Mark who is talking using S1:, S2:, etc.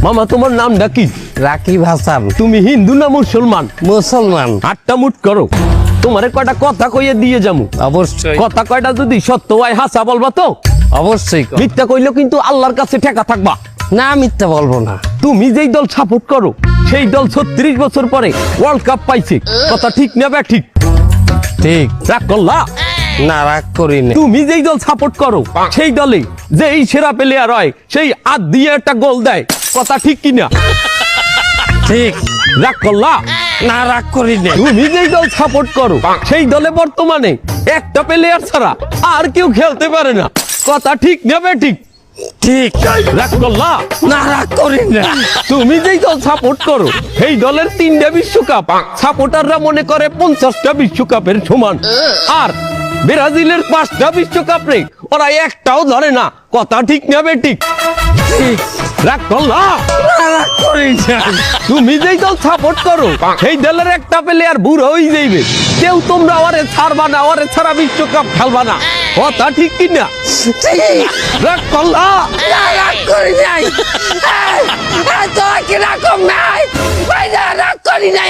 S1: মামা তোমার নামটা কি?
S2: রাকিব হাসান।
S1: তুমি হিন্দু না মুসলমান?
S2: মুসলমান।
S1: আটটা মুট করো, তোমারে কয়টা কথা কইয়ে দিয়ে যামু।
S2: অবশ্যই
S1: কথা কয়টা যদি সত্য হয় হাসা বলবা তো?
S2: অবশ্যই কও।
S1: মিথ্যা কইলেও কিন্তু আল্লাহর কাছে ঠেকা থাকবা।
S2: না মিথ্যা বলবো না।
S1: তুমি যেই দল সাপোর্ট করো সেই দল 36 বছর পরে ওয়ার্ল্ড কাপ পাইছে, কথা ঠিক না বে ঠিক?
S2: ঠিক।
S1: রাগ করলা?
S2: না রাগ করিনি।
S1: তুমি যেই দল সাপোর্ট করো সেই দলে যেই সেরা প্লেয়ার হয় সেই হাত দিয়ে একটা গোল দেয়, কথা ঠিক কিনা?
S2: ঠিক।
S1: রাগ করলা?
S2: না রাগ করিনি।
S1: তুমি যেই দল সাপোর্ট করো সেই দলে বর্তমানে একটা প্লেয়ার ছাড়া আর কেউ খেলতে পারে না, কথা ঠিক না বে ঠিক?
S2: ঠিক।
S1: রাগ করলা?
S2: না রাগ করিনি।
S1: তুমি যেই দল সাপোর্ট করো সেই দলের 3টা বিশ্বকাপ সাপোর্টাররা মনে করে 50টা বিশ্বকাপের সমান, আর ব্রাজিলের 5টা বিশ্বকাপ রে ওরা একটাও ধরে না, কথা ঠিক না বে ঠিক?
S2: ঠিক।
S1: রাগ করলা?
S2: না রাগ করিনি।
S1: তুমি যেই দল সাপোর্ট করো সেই দলের একটা প্লেয়ার বুড়ো হয়ে যাইবে, কেউ তোমরা ওরে ছাড়বা না, ওরে ছাড়া বিশ্বকাপ খেলবা না, কথা ঠিক কিনা?
S2: ঠিক।
S1: রাগ করলা?
S2: না রাগ করি নাই। তোর কি রাগ নাই? রাগ করি নাই।